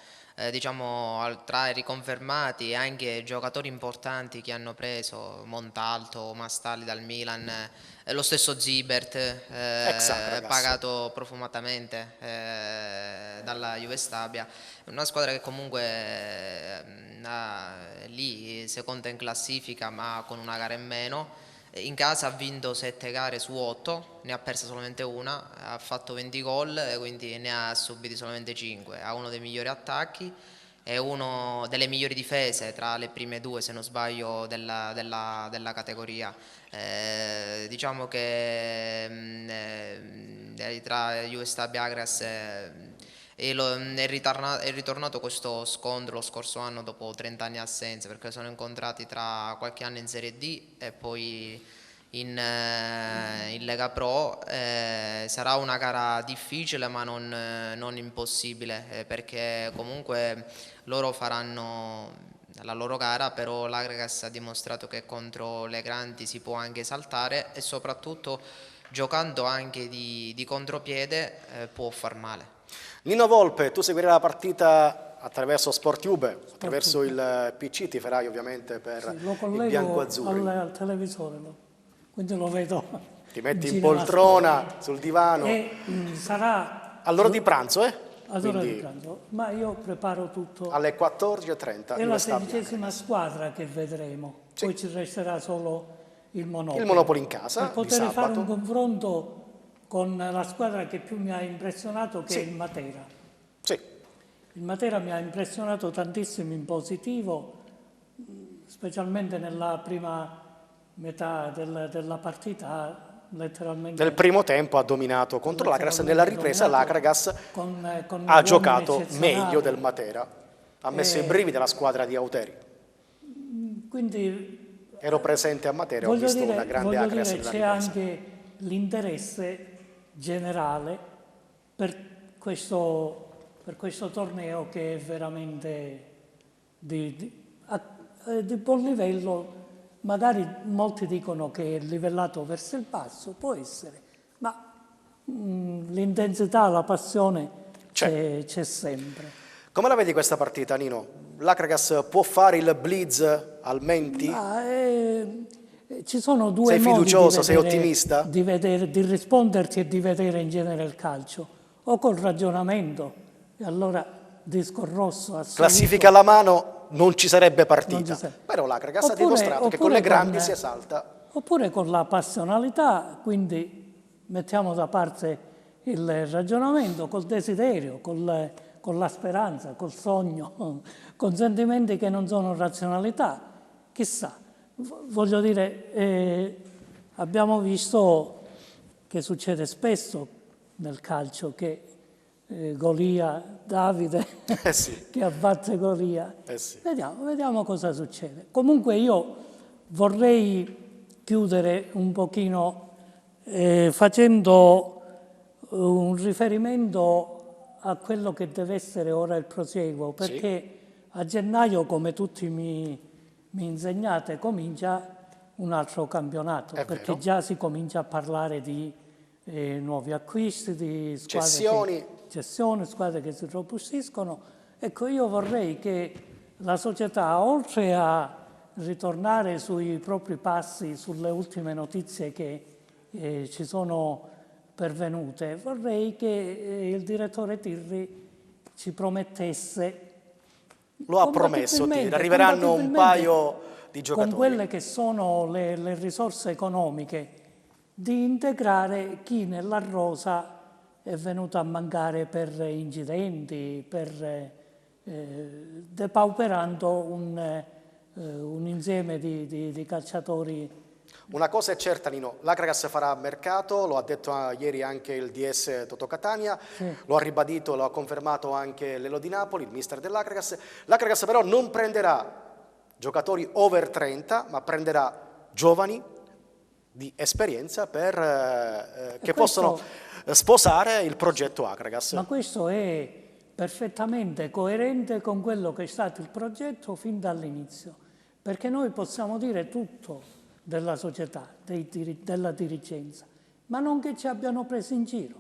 diciamo tra i riconfermati e anche giocatori importanti che hanno preso, Montalto, Mastalli dal Milan, lo stesso Zibert, pagato profumatamente dalla Juve Stabia. Una squadra che comunque lì seconda in classifica ma con una gara in meno. In casa ha vinto 7 gare su 8, ne ha persa solamente una, ha fatto 20 gol, quindi ne ha subiti solamente 5, ha uno dei migliori attacchi e uno delle migliori difese tra le prime 2, se non sbaglio, della categoria. Diciamo che tra Juve Stabia e Acragas è ritornato questo scontro lo scorso anno dopo 30 anni assenza, perché sono incontrati tra qualche anno in Serie D e poi in Lega Pro. Sarà una gara difficile ma non impossibile, perché comunque loro faranno la loro gara, però l'Acragas ha dimostrato che contro le grandi si può anche saltare e soprattutto giocando anche di contropiede può far male. Nino Volpe, tu seguirai la partita attraverso SportTube, attraverso il PC, ti farai ovviamente per Sì, lo il collego bianco-azzurri. al televisore, quindi lo vedo. Ti metti in gira la poltrona, squadra. sul divano. E sarà All'ora di pranzo, ad ora di Quindi pranzo, ma io preparo tutto. alle 14:30 È in la Vesta Bianca. 16ª squadra che vedremo, Sì. poi ci resterà solo il Monopoli. Il Monopoli in casa, Per di poter fare sabato. un confronto con la squadra che più mi ha impressionato, che Sì. è il Matera. Sì, Il Matera mi ha impressionato tantissimo in positivo, specialmente nella prima metà della partita, letteralmente. nel primo tempo ha dominato contro l'Akragas, nella ripresa dominato l'Akragas con ha uomini giocato eccezionali. meglio del Matera. Ha messo i brividi alla squadra di Auteri. Quindi Ero presente a Matera e ho visto una grande Akragas nella c'è ripresa. anche l'interesse generale per questo torneo, che è veramente di buon livello. Magari molti dicono che è livellato verso il basso, può essere, ma l'intensità, la passione c'è sempre. Come la vedi questa partita, Nino? L'Akragas può fare il blitz al Menti? Ci sono due Sei modi fiducioso, di sei vedere, ottimista? di risponderti e di vedere in genere il calcio, o col ragionamento, e allora disco rosso assoluto. Classifica alla mano, non ci sarebbe partita. Non ci sarebbe. Però l'Akragas ha Oppure- dimostrato che con oppure le grandi con- si esalta. Oppure con la passionalità, quindi mettiamo da parte il ragionamento, col desiderio, con la speranza, col sogno, con sentimenti che non sono razionalità. Chissà, voglio dire, abbiamo visto che succede spesso nel calcio che Golia, Davide, Sì. che abbatte Golia. Sì. Vediamo cosa succede. Comunque io vorrei chiudere un pochino facendo un riferimento a quello che deve essere ora il proseguo, perché a gennaio, come tutti mi insegnate, comincia un altro campionato, È perché vero. già si comincia a parlare di nuovi acquisti, di Cessioni. squadre che si robustiscono. Ecco, io vorrei che la società, oltre a ritornare sui propri passi, sulle ultime notizie che ci sono pervenute, vorrei che il direttore Tirri ci promettesse. Lo ha promesso, compatibilmente- arriveranno un compatibilmente paio di giocatori. con quelle che sono le risorse economiche, di integrare chi nella rosa è venuto a mancare per incidenti, depauperando un insieme di calciatori. Una cosa è certa, Nino, l'Akragas farà mercato, lo ha detto ieri anche il DS Toto Catania, lo ha ribadito, lo ha confermato anche l'Elo di Napoli, il mister dell'Akragas. L'Akragas però non prenderà giocatori over 30, ma prenderà giovani di esperienza che possono sposare il progetto Akragas. Ma questo è perfettamente coerente con quello che è stato il progetto fin dall'inizio, perché noi possiamo dire tutto della società, della dirigenza, ma non che ci abbiano preso in giro,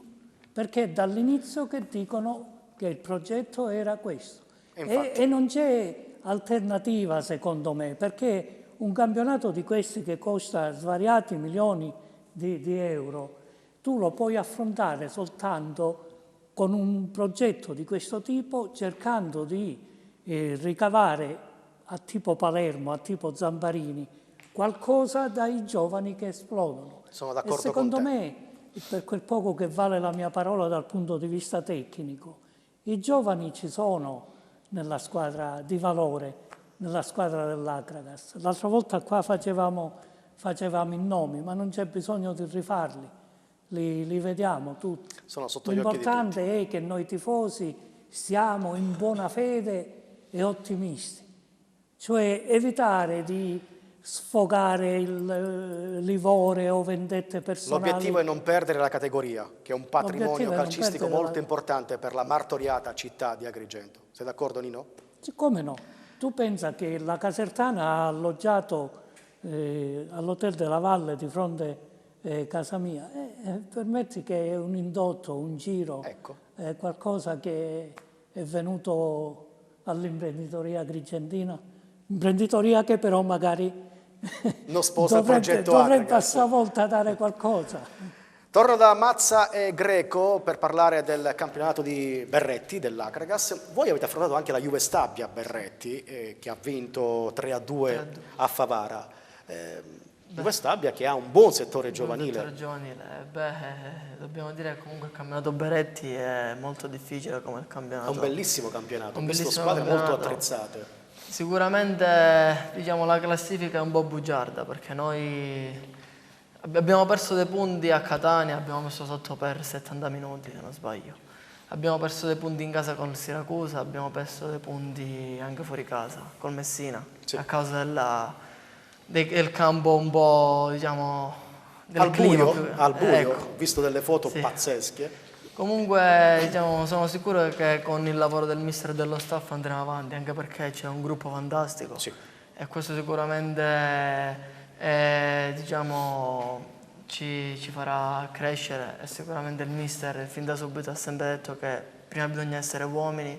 perché è dall'inizio che dicono che il progetto era questo. E non c'è alternativa, secondo me, perché un campionato di questi che costa svariati milioni di euro, tu lo puoi affrontare soltanto con un progetto di questo tipo, cercando di ricavare a tipo Palermo, a tipo Zamparini, qualcosa dai giovani che esplodono. Sono d'accordo E secondo con te. me, per quel poco che vale la mia parola dal punto di vista tecnico, i giovani ci sono nella squadra di valore, nella squadra dell'Akragas. L'altra volta qua facevamo i nomi, ma non c'è bisogno di rifarli, li vediamo tutti. Sono sotto gli occhi di tutti. L'importante è che noi tifosi siamo in buona fede e ottimisti, cioè evitare di sfogare il livore o vendette personali. L'obiettivo è non perdere la categoria, che è un patrimonio L'obiettivo è non calcistico perdere molto importante per la martoriata città di Agrigento. Sei d'accordo, Nino? Come no? Tu pensa che la Casertana ha alloggiato all'Hotel della Valle di fronte casa mia. Permetti che è un indotto, un giro, Ecco. è qualcosa che è venuto all'imprenditoria agrigentina, imprenditoria che però magari Non sposa il dovrebbe progetto Akragas. a sua volta dare qualcosa. Torno da Mazza e Greco per parlare del campionato di Berretti, dell'Akragas. Voi avete affrontato anche la Juve Stabia Berretti, che ha vinto 3-2 a Favara. Juve Stabia che ha un buon settore giovanile. Settore giovanile. Dobbiamo dire che comunque il campionato Berretti è molto difficile come il È campionato. un bellissimo campionato, Un ho visto bellissimo squadre molto campionato. attrezzate. Sicuramente diciamo, la classifica è un po' bugiarda perché noi abbiamo perso dei punti a Catania, abbiamo messo sotto per 70 minuti se non sbaglio. Abbiamo perso dei punti in casa con il Siracusa, abbiamo perso dei punti anche fuori casa col Messina, Sì. a causa del campo un po' diciamo del Al clima buio, più- al buio, ecco. ho visto delle foto Sì. pazzesche. Comunque diciamo, sono sicuro che con il lavoro del mister e dello staff andremo avanti, anche perché c'è un gruppo fantastico Sì. e questo sicuramente diciamo, ci farà crescere e sicuramente il mister fin da subito ha sempre detto che prima bisogna essere uomini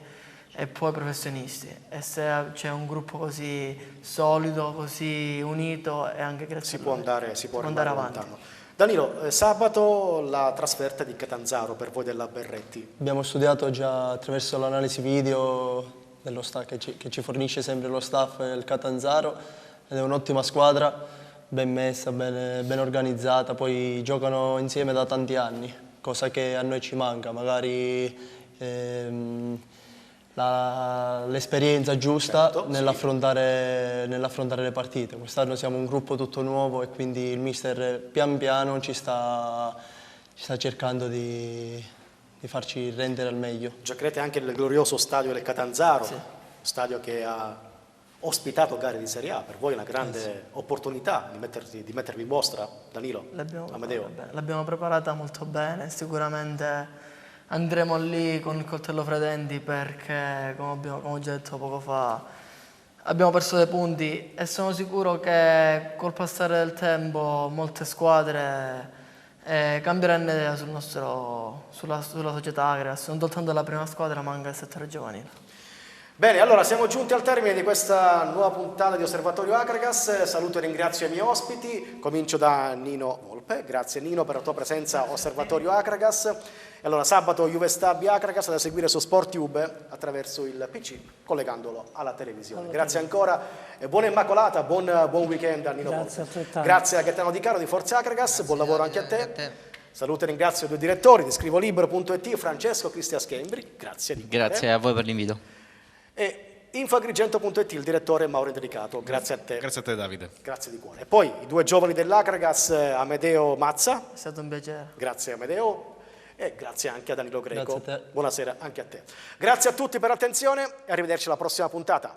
e poi professionisti e se c'è un gruppo così solido, così unito è anche Si può andare andare lontano. avanti. Danilo, sabato la trasferta di Catanzaro per voi della Berretti. Abbiamo studiato già attraverso l'analisi video dello staff che ci fornisce sempre lo staff del Catanzaro ed è un'ottima squadra, ben messa, ben organizzata, poi giocano insieme da tanti anni, cosa che a noi ci manca, magari l'esperienza giusta Certo, nell'affrontare le partite. Quest'anno siamo un gruppo tutto nuovo e quindi il mister pian piano ci sta cercando di farci rendere al meglio. Giocherete anche nel glorioso stadio del Catanzaro, stadio che ha ospitato gare di Serie A. Per voi è una grande opportunità di mettervi in mostra, Danilo, Amedeo. L'abbiamo preparata molto bene, sicuramente andremo lì con il coltello fra i denti perché, come ho già detto poco fa, abbiamo perso dei punti e sono sicuro che col passare del tempo molte squadre cambieranno idea sulla società Akragas, non soltanto la prima squadra ma anche il settore giovanile. Bene, allora siamo giunti al termine di questa nuova puntata di Osservatorio Akragas. Saluto e ringrazio i miei ospiti. Comincio da Nino Volpe. Grazie Nino per la tua presenza a Osservatorio Akragas. E allora sabato Juve Stabia Akragas da seguire su SportTube attraverso il PC, collegandolo alla televisione. Grazie ancora e buona Immacolata, buon weekend a Nino Grazie Volpe. altrettanto. Grazie a Gaetano Di Caro di Forza Akragas, buon lavoro anche a te. Saluto e ringrazio i due direttori di scrivolibero.it, Francesco Cristian Schembri. Grazie di cuore. Grazie a voi per l'invito. E infoagrigento.it, il direttore Mauro Delicato, grazie a te. Grazie a te Davide. Grazie di cuore. E poi i due giovani dell'Akragas, Amedeo Mazza, È stato un piacere. grazie Amedeo, e grazie anche a Danilo Greco. Grazie a te. Buonasera anche a te. Grazie a tutti per l'attenzione e arrivederci alla prossima puntata.